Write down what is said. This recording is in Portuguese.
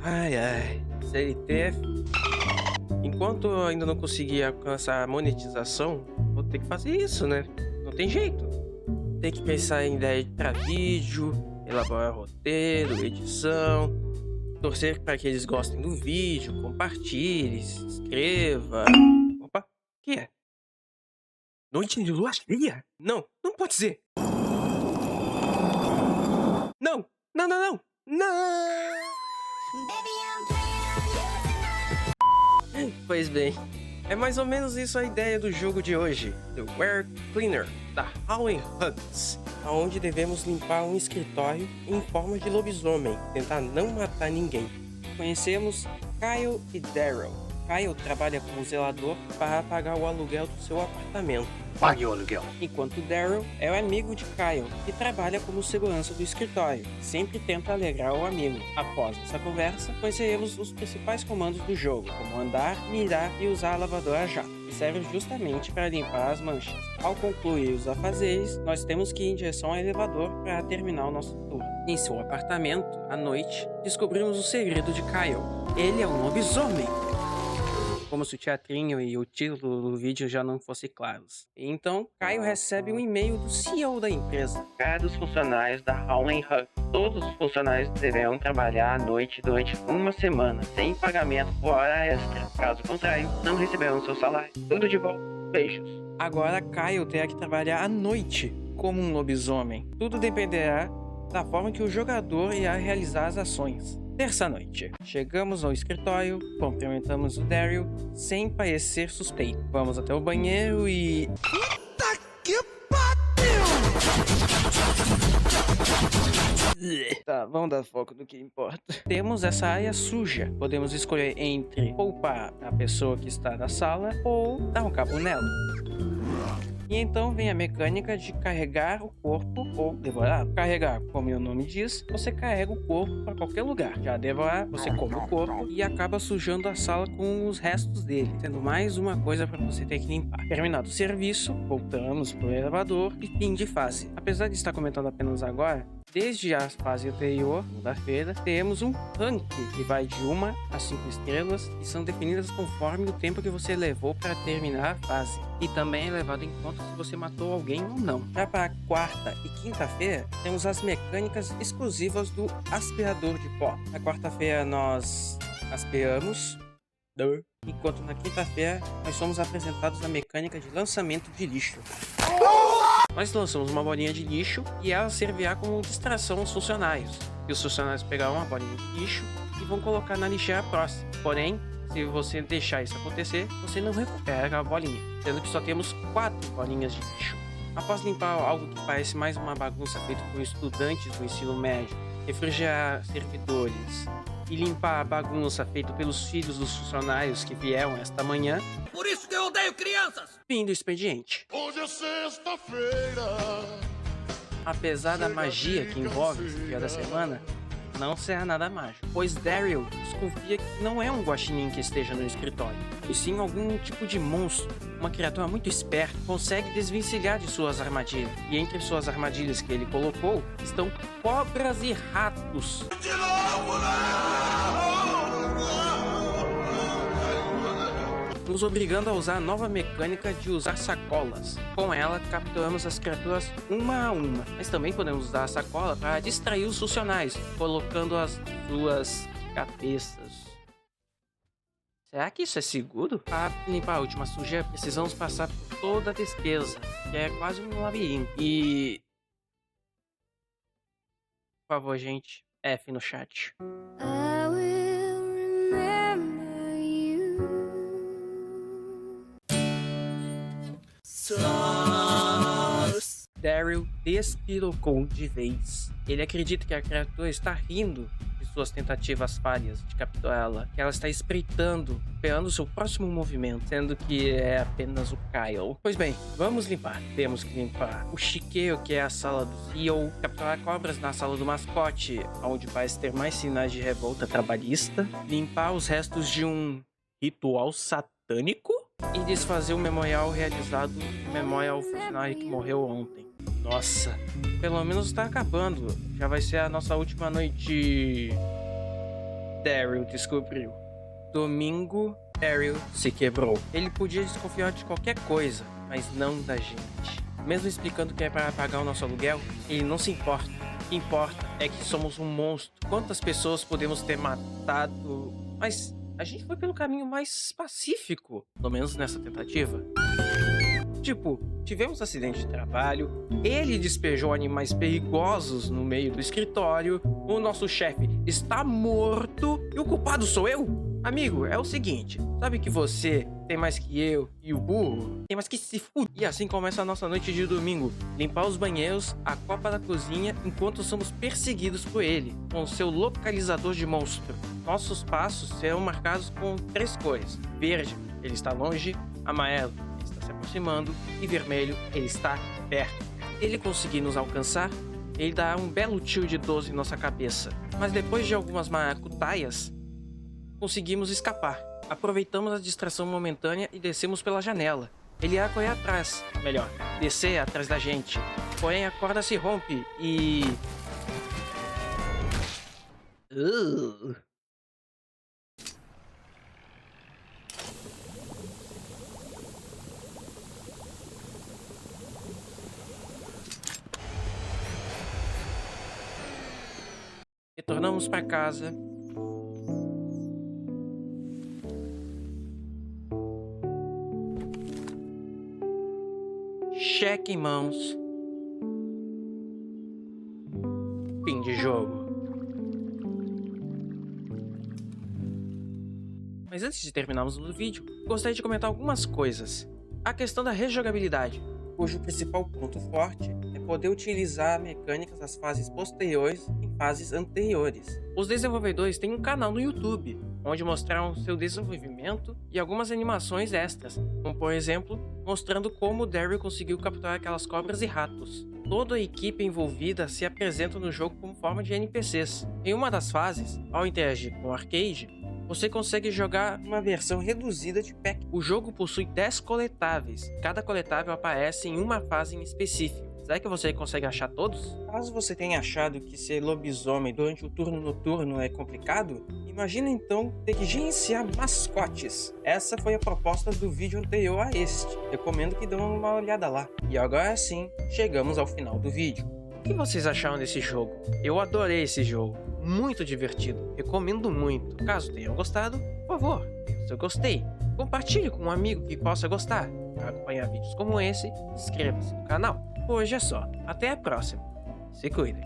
Ai, ai. CLT. Enquanto eu ainda não conseguir alcançar a monetização, vou ter que fazer isso, né? Não tem jeito. Tem que pensar em ideia para vídeo, elaborar roteiro, edição, torcer para que eles gostem do vídeo, compartilhe, se inscreva. Opa, o que é? Noite de lua cheia? Não, não pode ser. Não, não, não, não, não. Pois bem, é mais ou menos isso a ideia do jogo de hoje, The Were Cleaner, da Howling Hugs, onde devemos limpar um escritório em forma de lobisomem, tentar não matar ninguém. Conhecemos Kyle e Daryl. Kyle trabalha como zelador para pagar o aluguel do seu apartamento. Pague o aluguel. Enquanto Daryl é o amigo de Kyle, que trabalha como segurança do escritório. Sempre tenta alegrar o amigo. Após essa conversa, conheceremos os principais comandos do jogo, como andar, mirar e usar a lavadora a jato, que serve justamente para limpar as manchas. Ao concluir os afazeres, nós temos que ir em direção ao elevador para terminar o nosso turno. Em seu apartamento, à noite, descobrimos o segredo de Kyle. Ele é um lobisomem! Como se o teatrinho e o título do vídeo já não fossem claros. Então, Caio recebe um e-mail do CEO da empresa. Cada dos funcionários da Howling Hug. Todos os funcionários deverão trabalhar à noite durante uma semana, sem pagamento por hora extra. Caso contrário, não receberão seu salário. Tudo de volta. Beijos. Agora, Caio terá que trabalhar à noite, como um lobisomem. Tudo dependerá da forma que o jogador irá realizar as ações. Terça-noite. Chegamos ao escritório, cumprimentamos o Daryl, sem parecer suspeito. Vamos até o banheiro e... Puta que pariu! Tá, vamos dar foco no que importa. Temos essa área suja. Podemos escolher entre poupar a pessoa que está na sala ou dar um cabo nela. E então vem a mecânica de carregar o corpo ou devorar. Carregar, como o nome diz, você carrega o corpo para qualquer lugar. Já devorar, você come o corpo e acaba sujando a sala com os restos dele, sendo mais uma coisa para você ter que limpar. Terminado o serviço, voltamos pro elevador e fim de fase. Apesar de estar comentando apenas agora, desde a fase anterior, segunda-feira, temos um ranking que vai de 1 a 5 estrelas e são definidas conforme o tempo que você levou para terminar a fase. E também é levado em conta se você matou alguém ou não. Já para a quarta e quinta-feira, temos as mecânicas exclusivas do aspirador de pó. Na quarta-feira nós aspiramos, enquanto na quinta-feira nós somos apresentados a mecânica de lançamento de lixo. Nós lançamos uma bolinha de lixo e ela servirá como distração aos funcionários. E os funcionários pegarão uma bolinha de lixo e vão colocar na lixeira próxima. Porém, se você deixar isso acontecer, você não recupera aquela bolinha, sendo que só temos 4 bolinhas de lixo. Após limpar algo que parece mais uma bagunça feita por estudantes do ensino médio, refrigerar servidores e limpar a bagunça feita pelos filhos dos funcionários que vieram esta manhã, Por isso que eu odeio crianças! fim do expediente. Hoje é sexta-feira. Apesar da magia que envolve esse dia da semana, não será nada mágico, pois Daryl desconfia que não é um guaxinim que esteja no escritório, e sim algum tipo de monstro. Uma criatura muito esperta consegue desvencilhar de suas armadilhas, e entre suas armadilhas que ele colocou estão cobras e ratos. De novo, Nos obrigando a usar a nova mecânica de usar sacolas. Com ela, capturamos as criaturas uma a uma, mas também podemos usar a sacola para distrair os funcionários, colocando as suas cabeças. Será que isso é seguro? Para limpar a última sujeira, precisamos passar por toda a despesa, que é quase um labirinto. E... por favor, gente, F no chat. I will remember you. Daryl despirocou de vez. Ele acredita que a criatura está rindo de suas tentativas falhas de capturá-la, que ela está espreitando, esperando o seu próximo movimento, sendo que é apenas o Kyle. Pois bem, vamos limpar. Temos que limpar o chiqueiro, que é a sala do CEO, capturar cobras na sala do mascote, onde parece ter mais sinais de revolta trabalhista, limpar os restos de um ritual satânico e desfazer o memorial realizado em memória ao funcionário que morreu ontem. Nossa, pelo menos tá acabando. Já vai ser a nossa última noite Daryl descobriu. Domingo, Daryl se quebrou. Ele podia desconfiar de qualquer coisa, mas não da gente. Mesmo explicando que é para pagar o nosso aluguel, ele não se importa. O que importa é que somos um monstro. Quantas pessoas podemos ter matado? Mas a gente foi pelo caminho mais pacífico, pelo menos nessa tentativa. Tipo, tivemos acidente de trabalho, ele despejou animais perigosos no meio do escritório, o nosso chefe está morto e o culpado sou eu? Amigo, é o seguinte, sabe que você tem mais que eu e o burro tem mais que se fuder. E assim começa a nossa noite de domingo. Limpar os banheiros, a copa da cozinha, enquanto somos perseguidos por ele, com seu localizador de monstro. Nossos passos serão marcados com 3 cores. Verde, ele está longe, amarelo, ele está se aproximando, e vermelho, ele está perto. Se ele conseguir nos alcançar, ele dará um belo tiro de 12 em nossa cabeça. Mas depois de algumas maracutaias, conseguimos escapar. Aproveitamos a distração momentânea e descemos pela janela. Ele ia correr atrás, melhor, descer atrás da gente. Porém a corda se rompe e... Retornamos para casa. Cheque em mãos. Fim de jogo. Mas antes de terminarmos o vídeo, gostaria de comentar algumas coisas. A questão da rejogabilidade, cujo principal ponto forte é poder utilizar mecânicas das fases posteriores em fases anteriores. Os desenvolvedores têm um canal no YouTube, onde mostraram seu desenvolvimento e algumas animações extras, como por exemplo, mostrando como o Daryl conseguiu capturar aquelas cobras e ratos. Toda a equipe envolvida se apresenta no jogo como forma de NPCs. Em uma das fases, ao interagir com o arcade, você consegue jogar uma versão reduzida de pack. O jogo possui 10 coletáveis. Cada coletável aparece em uma fase em específico. Será que você consegue achar todos? Caso você tenha achado que ser lobisomem durante o turno noturno é complicado, imagina então ter que gerenciar mascotes. Essa foi a proposta do vídeo anterior a este. Recomendo que dêem uma olhada lá. E agora sim, chegamos ao final do vídeo. O que vocês acharam desse jogo? Eu adorei esse jogo. Muito divertido. Recomendo muito. Caso tenham gostado, por favor, dê o seu gostei. Compartilhe com um amigo que possa gostar. Para acompanhar vídeos como esse, inscreva-se no canal. Por hoje é só. Até a próxima. Se cuidem.